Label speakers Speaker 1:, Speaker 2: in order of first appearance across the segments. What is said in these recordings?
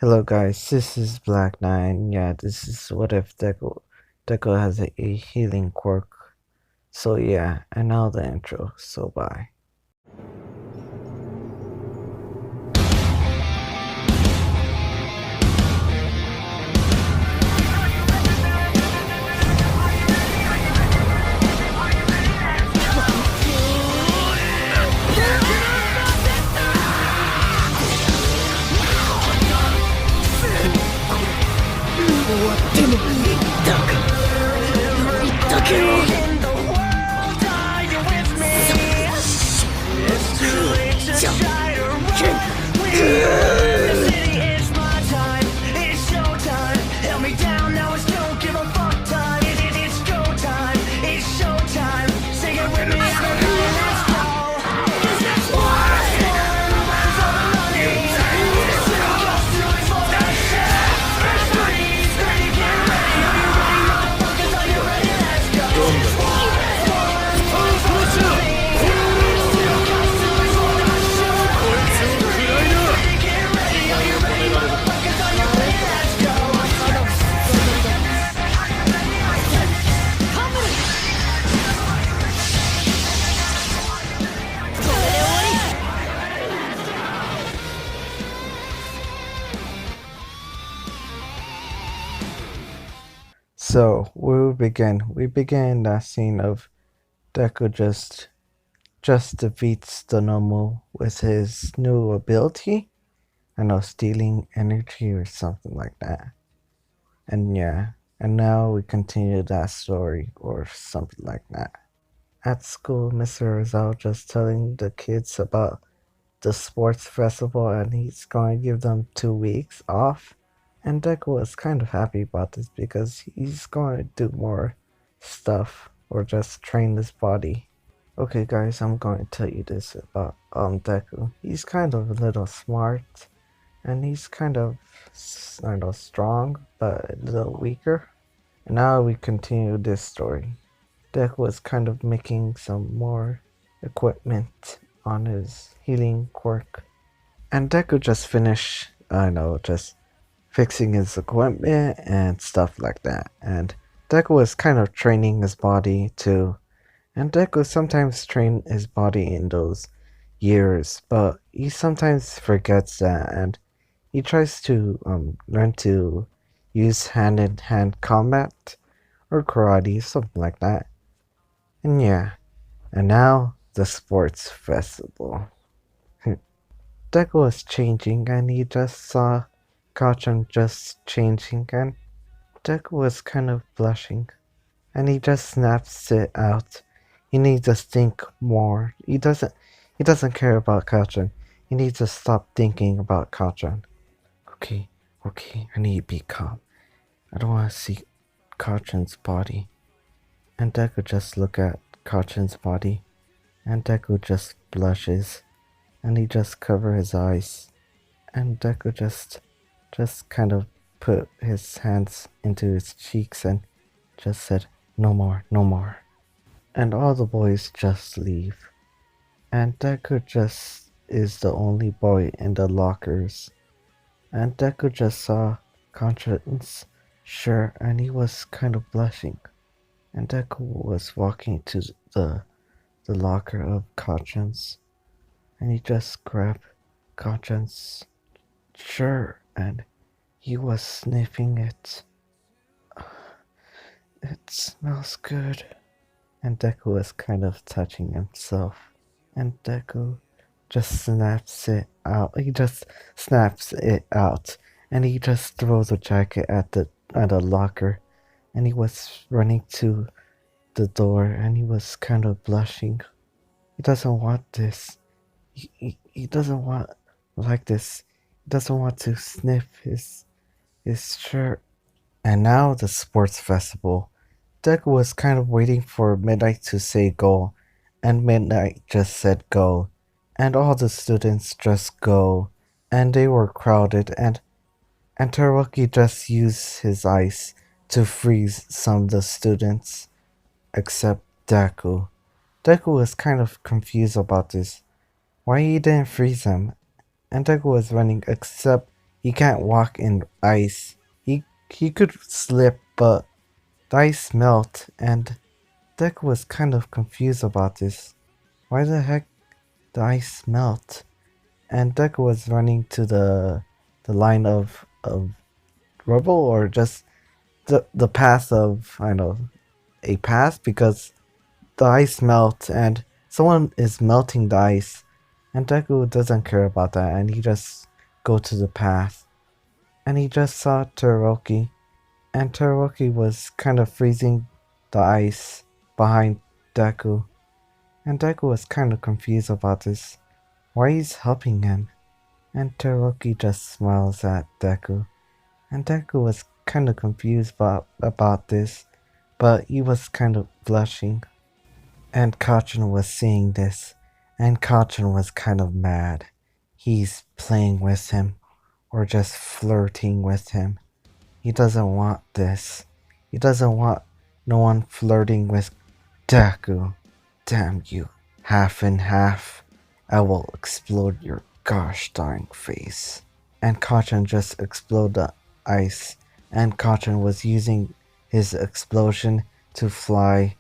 Speaker 1: Hello guys, this is Black Nine. Yeah, this is what if Deku has a healing quirk. So yeah, and now the intro. So bye. So we begin. We begin that scene of Deku just defeats the normal with his new ability. I know, stealing energy or something like that. And yeah, and now we continue that story or something like that. At school, Mr. Rizal just telling the kids about the sports festival and he's going to give them 2 weeks off. And Deku was kind of happy about this because he's going to do more stuff or just train his body. Okay guys, I'm going to tell you this about Deku. He's kind of a little smart and he's kind of, I know, strong but a little weaker. And now we continue this story. Deku was kind of making some more equipment on his healing quirk. And Deku just finished, just fixing his equipment and stuff like that. And Deku was kind of training his body too. And Deku sometimes train his body in those years, but he sometimes forgets that and he tries to learn to use hand-in-hand combat or karate, something like that. And yeah, and now the sports festival. Deku was changing and he just saw Kachan just changing and Deku was kind of blushing and he just snaps it out. He needs to think more. He doesn't care about Kachan. He needs to stop thinking about Kachan. Okay, I need to be calm. I don't want to see Kachan's body. And Deku just look at Kachan's body and Deku just blushes and he just cover his eyes and Deku just kind of put his hands into his cheeks and just said, no more, no more. And all the boys just leave. And Deku just is the only boy in the lockers. And Deku just saw Conscience shirt and he was kind of blushing. And Deku was walking to the locker of Conscience. And he just grabbed Conscience shirt and he was sniffing it. It smells good. And Deku was kind of touching himself. And Deku just snaps it out. He just snaps it out. And he just throws the jacket at the locker. And he was running to the door and he was kind of blushing. He doesn't want this. He doesn't want like this. He doesn't want to sniff his shirt. And now the sports festival. Deku was kind of waiting for Midnight to say go, and Midnight just said go, and all the students just go, and they were crowded, and Teruki just used his ice to freeze some of the students, except Deku. Deku was kind of confused about this. Why he didn't freeze him? And Deku was running, except He can't walk in ice. He could slip, but the ice melt, and Deku was kind of confused about this. Why the heck the ice melt? And Deku was running to the line of rubble, or just the path of, I don't know, a path, because the ice melt and someone is melting the ice, and Deku doesn't care about that, and he just go to the path, and he just saw Todoroki, and Todoroki was kind of freezing the ice behind Deku, and Deku was kind of confused about this. Why he's helping him? And Todoroki just smiles at Deku, and Deku was kind of confused about this, but he was kind of blushing. And Kachan was seeing this, and Kachan was kind of mad. He's playing with him, or just flirting with him. He doesn't want this. He doesn't want no one flirting with Deku. Damn you, half and half. I will explode your gosh darn face. And Kachan just exploded the ice, and Kachan was using his explosion to fly,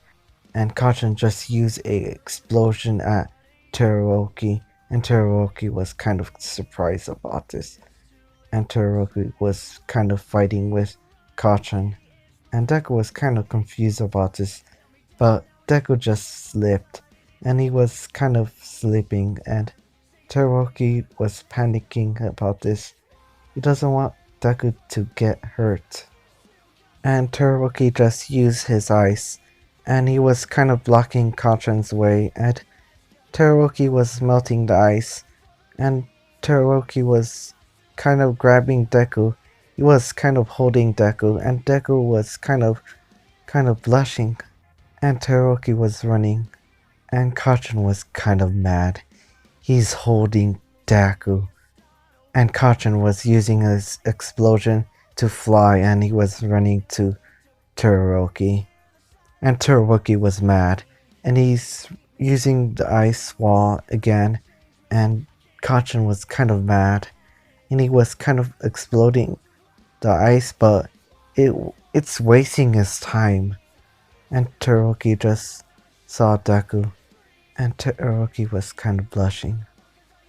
Speaker 1: and Kachan just used a explosion at Todoroki, and Todoroki was kind of surprised about this, and Todoroki was kind of fighting with Kachan, and Deku was kind of confused about this, but Deku just slipped, and he was kind of sleeping, and Todoroki was panicking about this. He doesn't want Deku to get hurt. And Todoroki just used his ice, and he was kind of blocking Kachan's way, and Todoroki was melting the ice, and Todoroki was kind of grabbing Deku. He was kind of holding Deku, and Deku was kind of blushing, and Todoroki was running, and Kachan was kind of mad. He's holding Deku, and Kachan was using his explosion to fly, and he was running to Todoroki. And Todoroki was mad, and he's using the ice wall again, and Kachan was kind of mad, and he was kind of exploding the ice, but it's wasting his time. And Todoroki just saw Deku, and Todoroki was kind of blushing.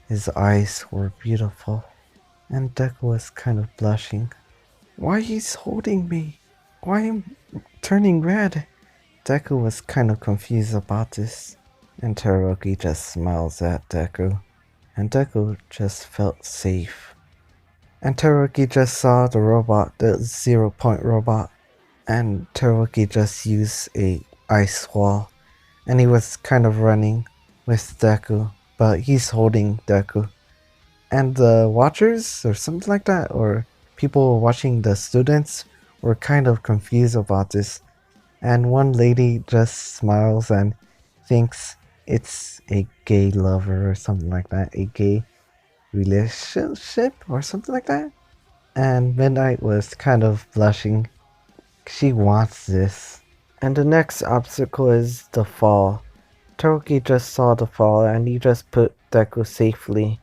Speaker 1: His eyes were beautiful, and Deku was kind of blushing. Why he's holding me? Why I'm turning red? Deku was kind of confused about this, and Todoroki just smiles at Deku, and Deku just felt safe. And Todoroki just saw the robot, the 0 point robot, and Todoroki just used a ice wall, and he was kind of running with Deku, but he's holding Deku. And the watchers, or something like that, or people watching the students, were kind of confused about this. And one lady just smiles and thinks it's a gay lover or something like that, a gay relationship or something like that. And Midnight was kind of blushing. She wants this. And the next obstacle is the fall. Todoroki just saw the fall, and he just put Deku safely.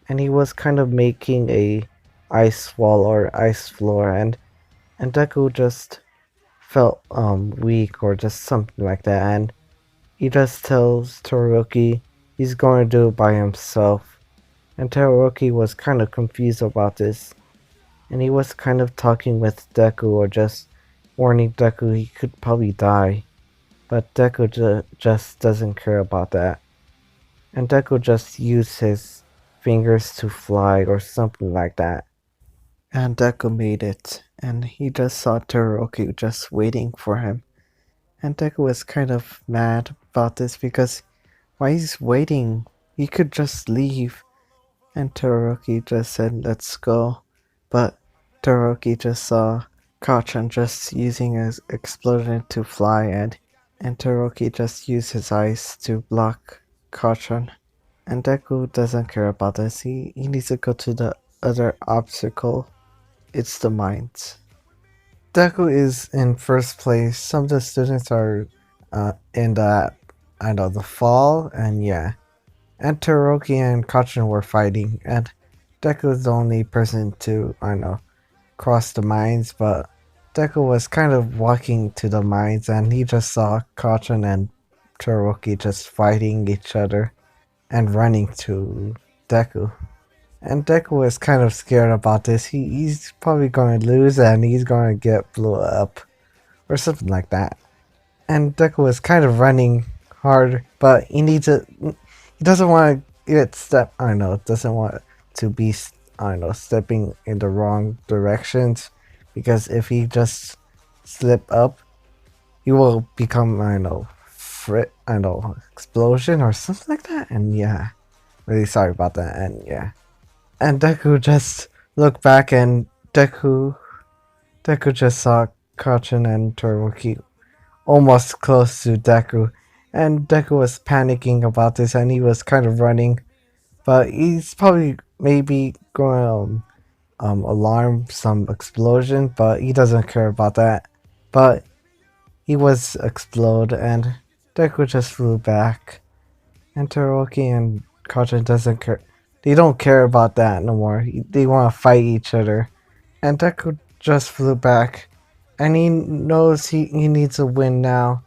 Speaker 1: And he was kind of making a ice wall or ice floor, and Deku just felt weak or just something like that, and he just tells Todoroki he's going to do it by himself. And Todoroki was kind of confused about this, and he was kind of talking with Deku, or just warning Deku he could probably die, but Deku just doesn't care about that, and Deku just used his fingers to fly or something like that. And Deku made it, and he just saw Todoroki just waiting for him. And Deku was kind of mad about this, because why he's waiting? He could just leave. And Todoroki just said, let's go. But Todoroki just saw Kachan just using his explosion to fly, and Todoroki just used his eyes to block Kachan. And Deku doesn't care about this. He needs to go to the other obstacle. It's the mines. Deku is in first place. Some of the students are in the, I know, the fall, and yeah. And Todoroki and Kachan were fighting, and Deku was the only person to, I don't know, cross the mines, but Deku was kind of walking to the mines and he just saw Kachan and Todoroki just fighting each other and running to Deku. And Deku was kind of scared about this. He's probably going to lose and he's going to get blew up or something like that. And Deku was kind of running hard, but he doesn't want to get step. I don't know. Doesn't want to be. I don't know. Stepping in the wrong directions, because if he just slip up, he will become. I don't know. I don't know. Explosion or something like that. And yeah, really sorry about that. And yeah, and Deku just looked back, and Deku just saw Kachan and Todoroki almost close to Deku, and Deku was panicking about this, and he was kind of running, but he's probably maybe going to alarm some explosion, but he doesn't care about that. But he was explode, and Deku just flew back, and Todoroki and Kaja doesn't care. They don't care about that no more. They want to fight each other, and Deku just flew back, and he knows he needs a win now.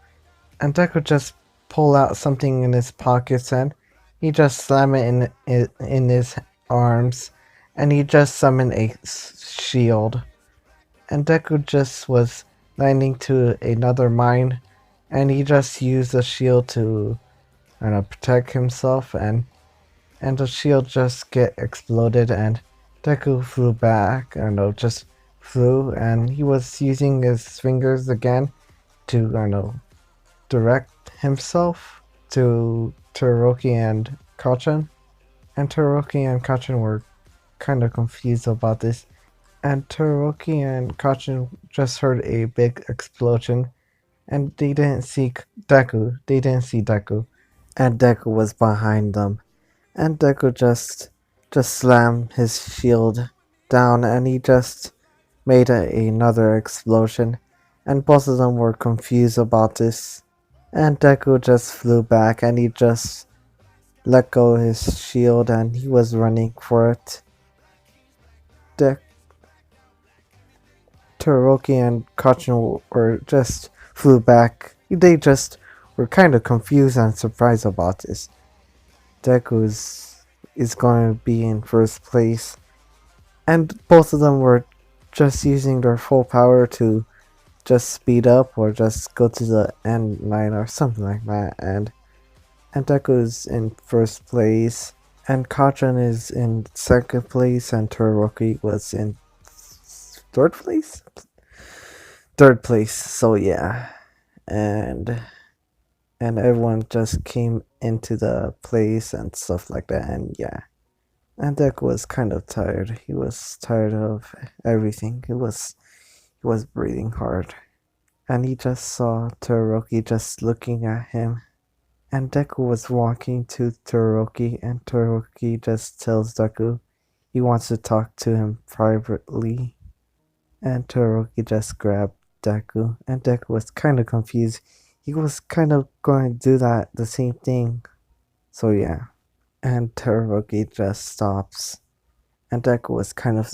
Speaker 1: And Deku just pull out something in his pockets and he just slam it in his arms, and he just summoned a shield. And Deku just was landing to another mine, and he just used the shield to, I don't know, protect himself, and the shield just get exploded, and Deku flew back. I don't know, just flew, and he was using his fingers again to, I don't know, direct himself to Todoroki and Kachan. And Todoroki and Kachan were kind of confused about this. And Todoroki and Kachan just heard a big explosion, and they didn't see Deku. They didn't see Deku, and Deku was behind them. And Deku just slammed his shield down, and he just made another explosion. And both of them were confused about this. And Deku just flew back, and he just let go of his shield, and he was running for it. Todoroki and Kachan were just flew back. They just were kind of confused and surprised about this. Deku is going to be in first place, and both of them were just using their full power to just speed up or just go to the end line or something like that. And Deku's in first place, and Kachan is in second place, and Todoroki was in third place. So yeah, and everyone just came into the place and stuff like that, and yeah. And Deku was kind of tired. He was tired of everything. He was breathing hard. And he just saw Todoroki just looking at him. And Deku was walking to Todoroki, and Todoroki just tells Deku he wants to talk to him privately. And Todoroki just grabbed Deku, and Deku was kind of confused. He was kind of going to do the same thing. So yeah. And Todoroki just stops. And Deku was kind of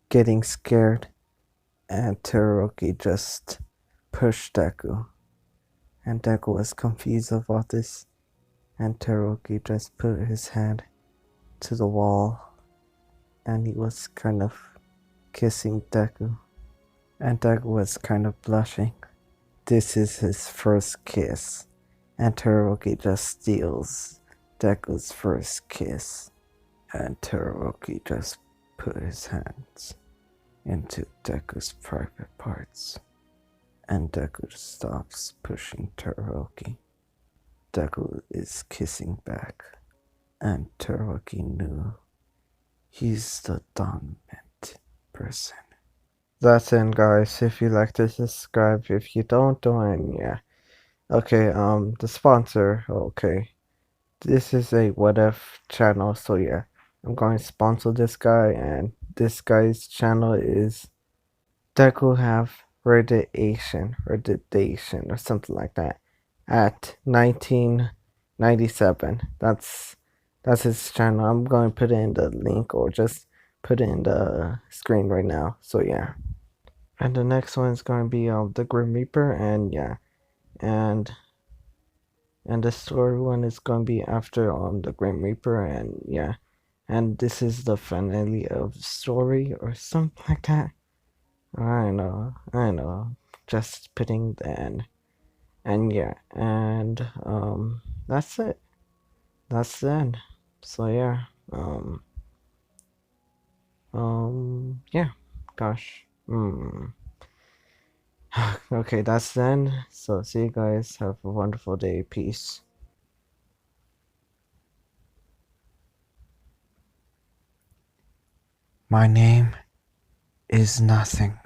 Speaker 1: getting scared. And Todoroki just pushed Deku. And Deku was confused about this. And Todoroki just put his hand to the wall. And he was kind of kissing Deku. And Deku was kind of blushing. This is his first kiss. And Todoroki just steals Deku's first kiss. And Todoroki just put his hands into Deku's private parts. And Deku stops pushing Todoroki. Deku is kissing back. And Todoroki knew he's the dominant person. That's it, guys. If you like to subscribe, if you don't, yeah. Okay, the sponsor, okay. This is a what if channel, so yeah. I'm going to sponsor this guy, and this guy's channel is Deku have radiation, or something like that, at 1997. That's his channel. I'm going to put it in the link, or just put it in the screen right now. So yeah. And the next one is going to be the Grim Reaper, and yeah, and the story one is going to be after the Grim Reaper, and yeah, and this is the finale of the story or something like that. I know, just putting the end, and yeah, and that's it. That's the end. So yeah, yeah, gosh, okay, that's the end. So see you guys. Have a wonderful day. Peace. My name is nothing.